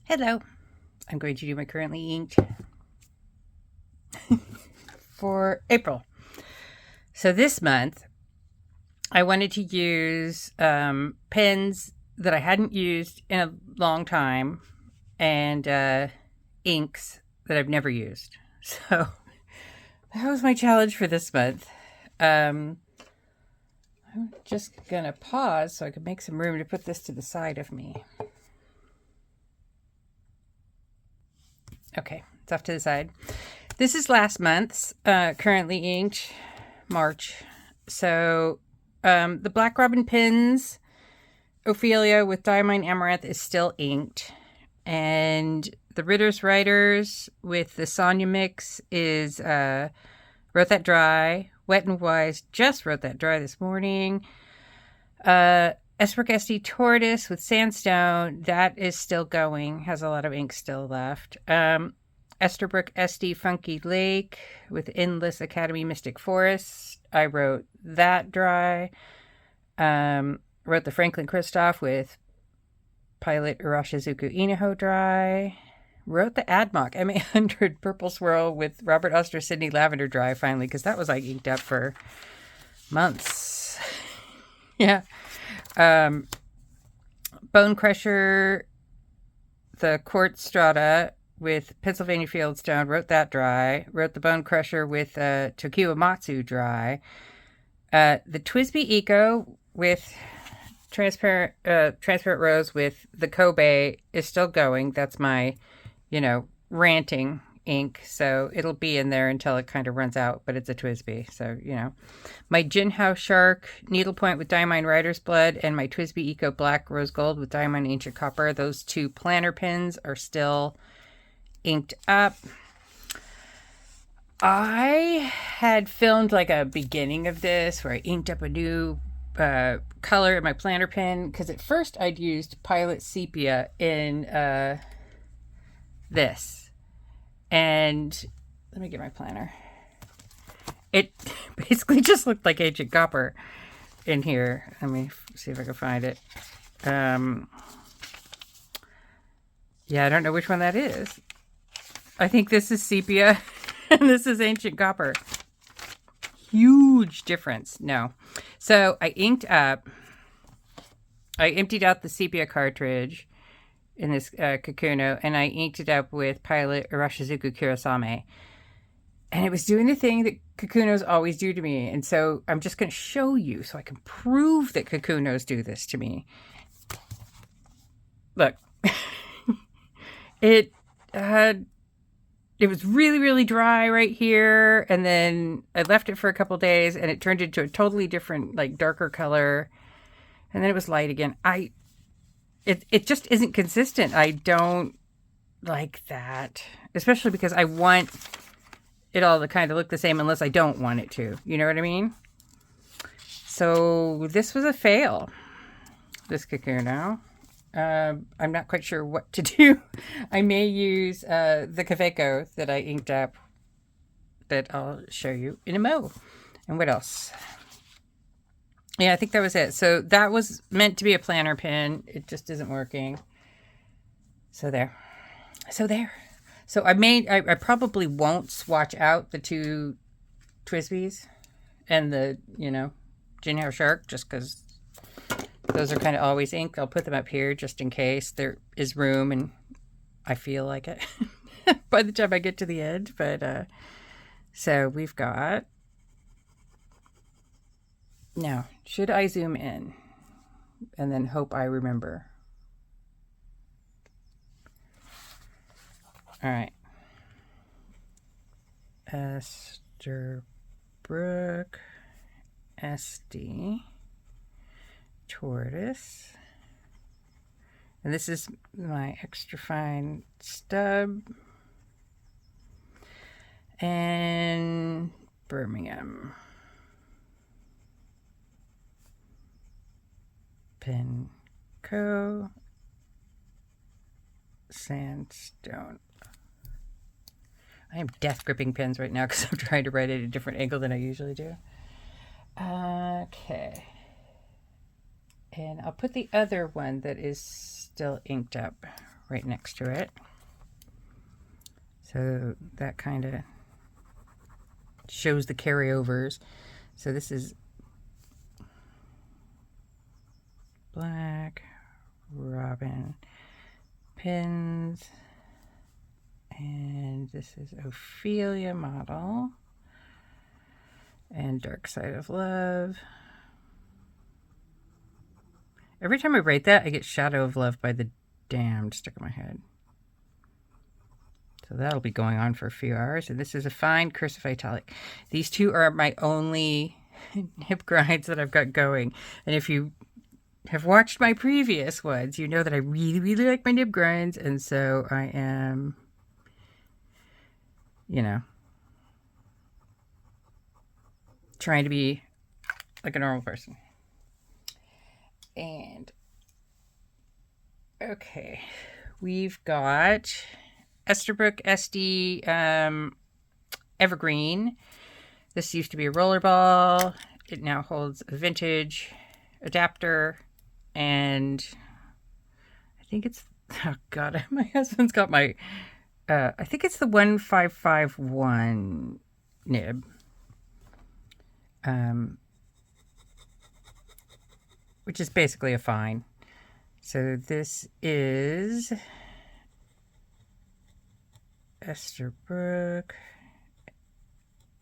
Hello. I'm going to do my currently inked for April. So this month, I wanted to use pens that I hadn't used in a long time and inks that I've never used. So that was my challenge for this month. I'm just going to pause so I can make some room to put this to the side of me. Okay, it's off to the side. This is last month's, currently inked, March. So the Black Robin pins, Ophelia with Diamine Amaranth is still inked. And the Ritter's Writers with the Sonia mix is Wrote That Dry. Wet and Wise just wrote that dry this morning. Esbrook SD Tortoise with Sandstone, that is still going, has a lot of ink still left. Esterbrook SD Funky Lake with Endless Academy Mystic Forest, I wrote that dry. Wrote the Franklin Christoph with Pilot Urashizuku Inaho dry. Wrote the Admok M800 Purple Swirl with Robert Oster Sydney Lavender dry finally, because that was like inked up for months. Yeah. Bone Crusher, the Quartz Strata with Pennsylvania Fieldstone, wrote that dry. Wrote the Bone Crusher with Tokiwa Matsu dry. The Twisby Eco with Transparent Rose with the Kobe is still going. That's my, ranting ink. So it'll be in there until it kind of runs out, but it's a Twisby. So, my Jinhao Shark Needlepoint with Diamine Rider's Blood and my Twisby Eco Black Rose Gold with Diamine Ancient Copper. Those two planner pins are still inked up. I had filmed like a beginning of this where I inked up a new color in my planner pen, because at first I'd used Pilot Sepia in this. And let me get my planner. It basically just looked like Ancient Copper in here. Let me see if I can find it. Yeah, I don't know which one that is. I think this is Sepia and this is Ancient Copper. Huge difference. No. So I emptied out the Sepia cartridge in this Kakuno, and I inked it up with Pilot Urashizuku Kurosame. And it was doing the thing that Kakunos always do to me. And so I'm just going to show you so I can prove that Kakunos do this to me. Look. It was really, really dry right here. And then I left it for a couple days and it turned into a totally different, like darker color. And then it was light again. It just isn't consistent. I don't like that, especially because I want it all to kind of look the same unless I don't want it to. You know what I mean? So this was a fail, this Kakuno. I'm not quite sure what to do. I may use the Kaweco that I inked up that I'll show you in a mo. And what else? Yeah, I think that was it. So that was meant to be a planner pin. It just isn't working. So there. So I probably won't swatch out the two Twisbies and the, Jinhao Shark, just because those are kind of always inked. I'll put them up here just in case there is room and I feel like it by the time I get to the end. But so we've got. Now, should I zoom in and then hope I remember? All right. Esterbrook SD Tortoise. And this is my extra fine stub. And Birmingham. Pen Co. Sandstone. I am death gripping pens right now because I'm trying to write at a different angle than I usually do. Okay. And I'll put the other one that is still inked up right next to it. So that kind of shows the carryovers. So this is Black Robin pins, and this is Ophelia model, and Dark Side of Love. Every time I write that, I get Shadow of Love by the Damned stuck in my head. So that'll be going on for a few hours. And this is a fine cursive italic. These two are my only nib grinds that I've got going. And if you have watched my previous ones, you know that I really, really like my nib grinds. And so I am, you know, trying to be like a normal person. And, okay, we've got Esterbrook SD Evergreen. This used to be a rollerball. It now holds a vintage adapter, and I think it's, oh God, my husband's got my, I think it's the 1551 nib. Which is basically a fine. So this is Esterbrook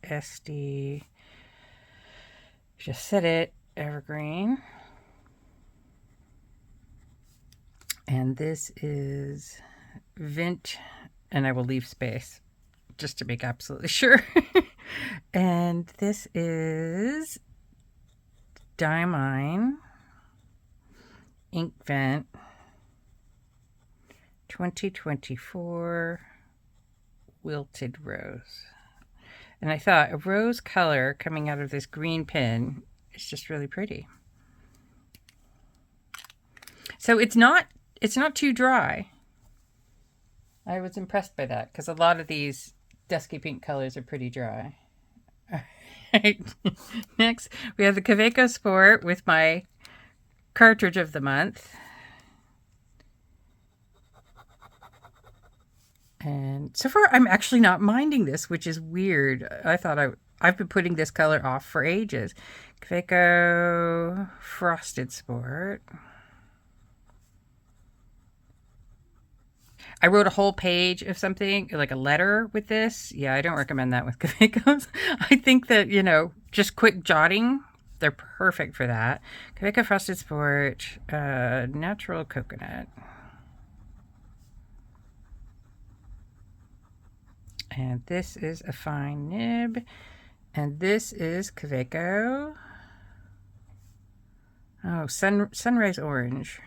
SD, just said it, Evergreen. And this is Vint, and I will leave space just to make absolutely sure. And this is Diamine Inkvent 2024 Wilted Rose. And I thought a rose color coming out of this green pin is just really pretty. So it's not too dry. I was impressed by that because a lot of these dusky pink colors are pretty dry. All right. Next, we have the Kaweco Sport with my cartridge of the month. And so far, I'm actually not minding this, which is weird. I thought I've been putting this color off for ages. Kaweco Frosted Sport. I wrote a whole page of something, like a letter with this. Yeah, I don't recommend that with Kawecos. I think that, you know, just quick jotting, they're perfect for that. Kaweco Frosted Sport, Natural Coconut. And this is a fine nib. And this is Kaweco. Oh, Sunrise Orange.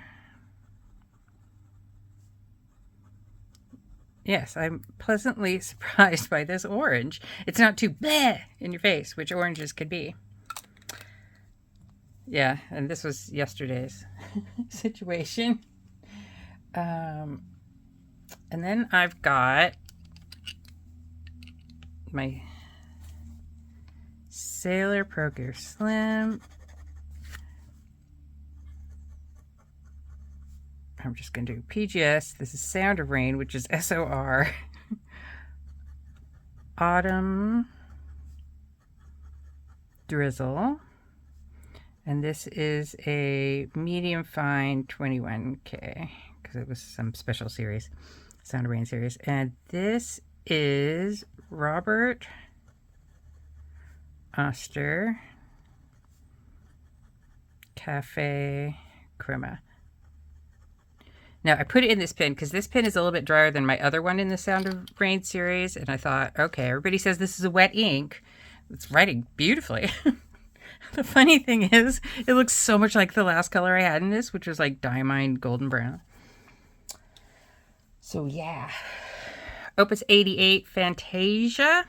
Yes, I'm pleasantly surprised by this orange. It's not too bleh in your face, which oranges could be. Yeah, and this was yesterday's situation. And then I've got my Sailor Pro Gear Slim. I'm just going to do PGS. This is Sound of Rain, which is SOR. Autumn Drizzle. And this is a medium fine 21K because it was some special series, Sound of Rain series. And this is Robert Oster Cafe Crema. Now, I put it in this pen because this pen is a little bit drier than my other one in the Sound of Rain series. And I thought, okay, everybody says this is a wet ink. It's writing beautifully. The funny thing is, it looks so much like the last color I had in this, which was like Diamine Golden Brown. So, yeah. Opus 88 Fantasia.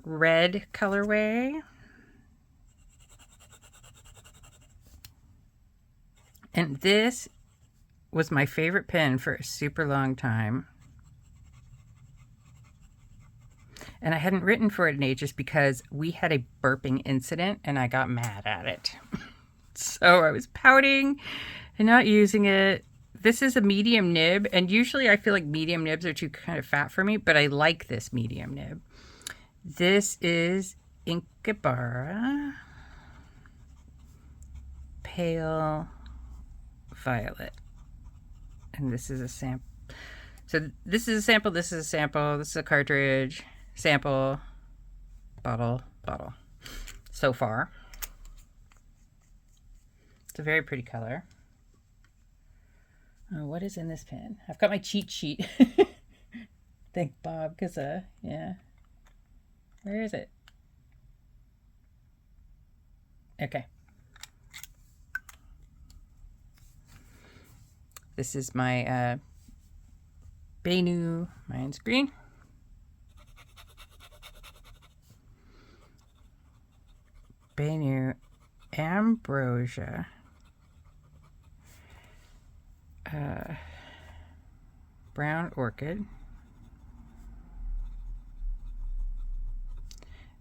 Red colorway. And this was my favorite pen for a super long time. And I hadn't written for it in ages because we had a burping incident and I got mad at it. So I was pouting and not using it this is a medium nib, and usually I feel like medium nibs are too kind of fat for me, but I like this medium nib. This is Inkabara Pale Violet. And this is a sample. So this is a sample, this is a sample, this is a cartridge, sample, bottle, bottle. So far. It's a very pretty color. Oh, what is in this pen? I've got my cheat sheet. Thank Bob, because, yeah. Where is it? Okay. This is my Benu. Mine's green. Benu Ambrosia. Brown Orchid.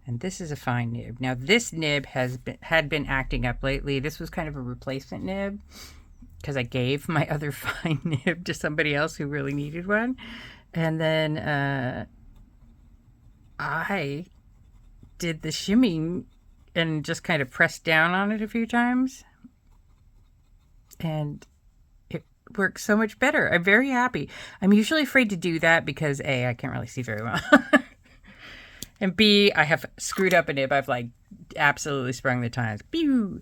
And this is a fine nib. Now this nib had been acting up lately. This was kind of a replacement nib because I gave my other fine nib to somebody else who really needed one. And then I did the shimming and just kind of pressed down on it a few times. And it works so much better. I'm very happy. I'm usually afraid to do that because A, I can't really see very well. And B, I have screwed up a nib. I've like absolutely sprung the tines. Pew!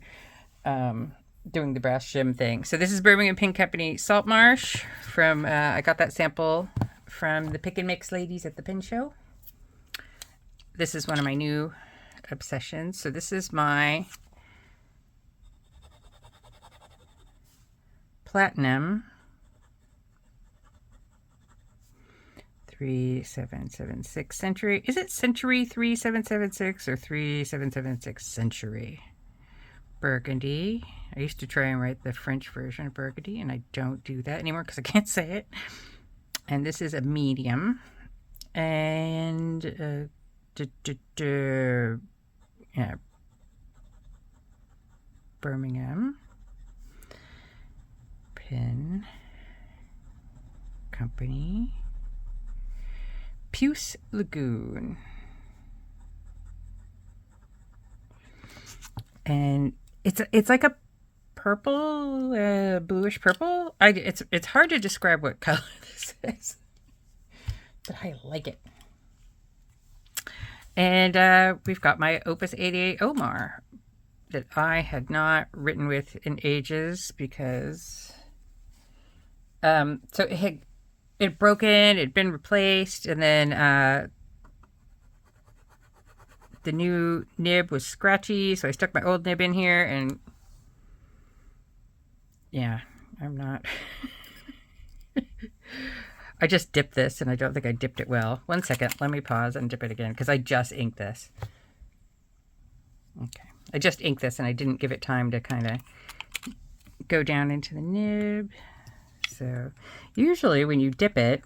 Doing the brass shim thing. So this is Birmingham Pin Company Salt Marsh from, I got that sample from the Pick and Mix ladies at the pin show. This is one of my new obsessions. So this is my Platinum 3776 Century. Is it Century 3776 or 3776 Century? Burgundy. I used to try and write the French version of Burgundy, and I don't do that anymore because I can't say it. And this is a medium. And yeah, Birmingham Pin Company Puce Lagoon. And it's like a purple, bluish purple. It's hard to describe what color this is, but I like it. And we've got my Opus 88 Omar that I had not written with in ages because so it had broken, it'd been replaced, and then the new nib was scratchy, so I stuck my old nib in here, and yeah, I'm not I just dipped this, and I don't think I dipped it well. 1 second, let me pause and dip it again, because I just inked this. Okay, I just inked this, and I didn't give it time to kind of go down into the nib. So usually when you dip it,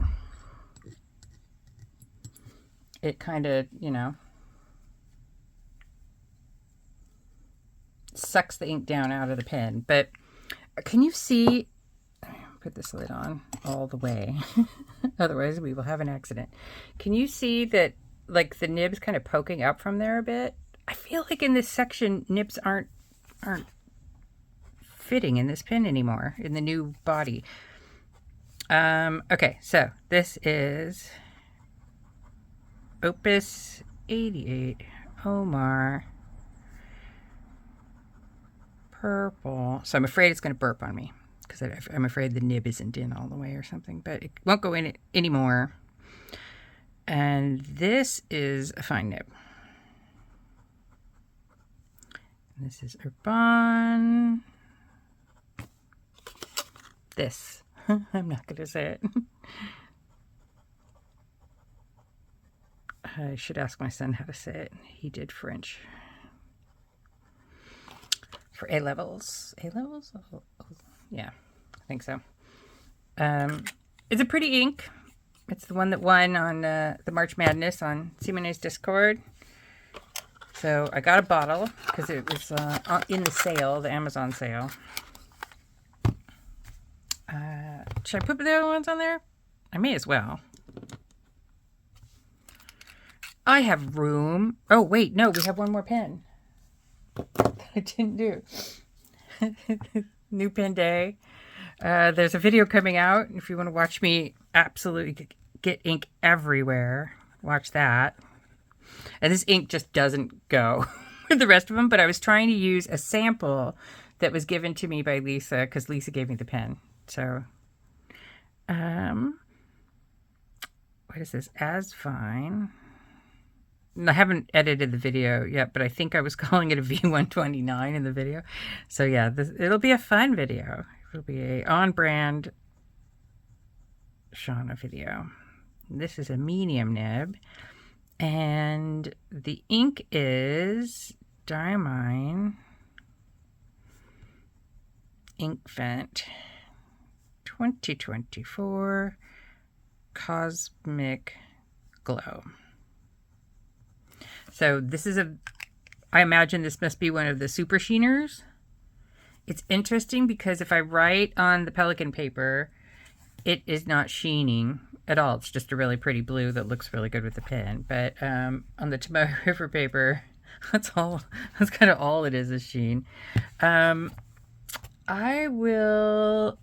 it kind of, you know, sucks the ink down out of the pen. But can you see, put this lid on all the way, otherwise we will have an accident. Can you see that like the nib's kind of poking up from there a bit? I feel like in this section nibs aren't fitting in this pen anymore in the new body. Okay, so this is Opus 88 Omar Purple. So I'm afraid it's going to burp on me because I'm afraid the nib isn't in all the way or something, but it won't go in it anymore. And this is a fine nib. This is Urban. This. I'm not going to say it. I should ask my son how to say it. He did French. For A-levels. A-levels? Oh, yeah, I think so. It's a pretty ink. It's the one that won on the March Madness on Simone's Discord. So I got a bottle because it was in the sale, the Amazon sale. Should I put the other ones on there? I may as well. I have room. Oh, wait, no, we have one more pen. I didn't do. New pen day. There's a video coming out. If you want to watch me absolutely get ink everywhere, watch that. And this ink just doesn't go with the rest of them, but I was trying to use a sample that was given to me by Lisa, because Lisa gave me the pen. So, what is this? As fine. I haven't edited the video yet, but I think I was calling it a V129 in the video. So yeah, it'll be a fun video. It'll be a on-brand Shauna video. This is a medium nib, and the ink is Diamine Inkvent 2024 Cosmic Glow. So this is I imagine this must be one of the super sheeners. It's interesting because if I write on the Pelikan paper, it is not sheening at all. It's just a really pretty blue that looks really good with the pen. But on the Tomoe River paper, that's kind of all it is sheen. I will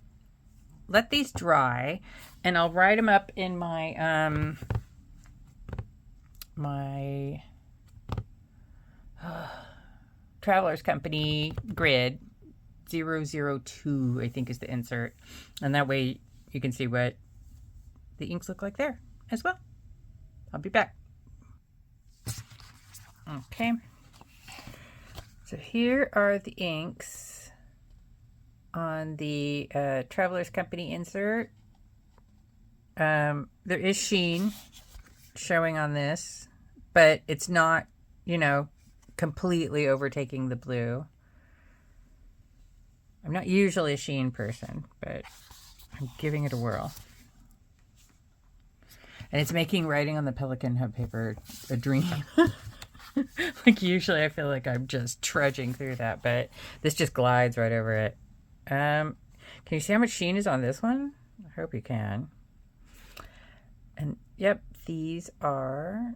let these dry, and I'll write them up in my my Travelers Company grid 002, I think is the insert, and that way you can see what the inks look like there as well. I'll be back. Okay, so here are the inks on the Travelers Company insert. There is sheen showing on this, but it's not, completely overtaking the blue. I'm not usually a sheen person, but I'm giving it a whirl. And it's making writing on the Pelikan hub paper a dream. Like usually I feel like I'm just trudging through that, but this just glides right over it. Can you see how much sheen is on this one? I hope you can. And yep, these are,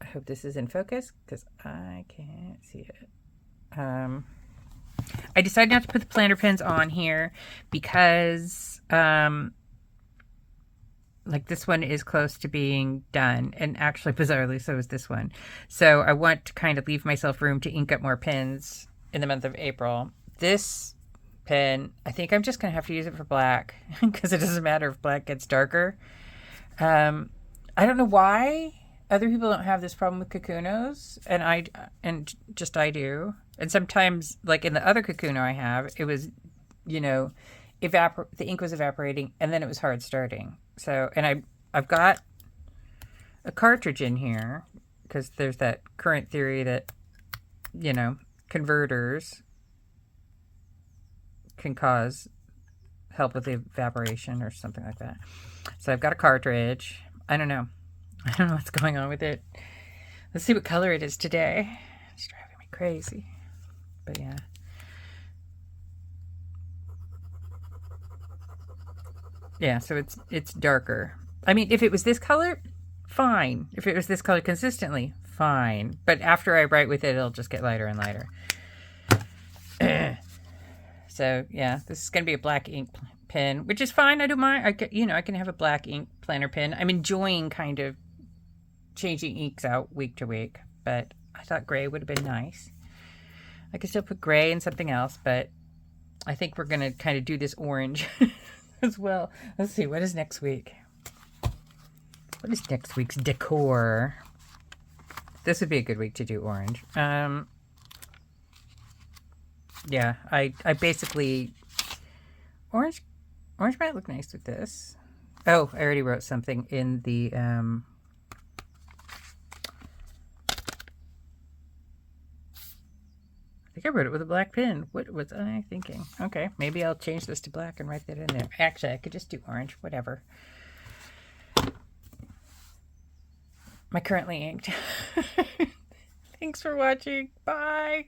I hope this is in focus because I can't see it. I decided not to put the planter pens on here because like this one is close to being done, and actually bizarrely so is this one. So I want to kind of leave myself room to ink up more pens in the month of April. This pen, I think I'm just going to have to use it for black because it doesn't matter if black gets darker. I don't know why other people don't have this problem with Kakunos, and I do. And sometimes, like in the other Kakuno I have, it was, the ink was evaporating, and then it was hard starting. So, and I've got a cartridge in here because there's that current theory that, converters can help with the evaporation or something like that. So I've got a cartridge. I don't know what's going on with it. Let's see what color it is today. It's driving me crazy. But yeah. Yeah, so it's darker. I mean, if it was this color, fine. If it was this color consistently, fine. But after I write with it, it'll just get lighter and lighter. So yeah, this is going to be a black ink pen, which is fine. I don't mind. I can have a black ink planner pen. I'm enjoying kind of changing inks out week to week, but I thought gray would have been nice. I could still put gray and something else, but I think we're going to kind of do this orange as well. Let's see, what is next week? What is next week's decor? This would be a good week to do orange. Yeah, I basically, orange might look nice with this. Oh, I already wrote something in the, I think I wrote it with a black pen. What was I thinking? Okay, maybe I'll change this to black and write that in there. Actually, I could just do orange, whatever. My currently inked. Thanks for watching. Bye.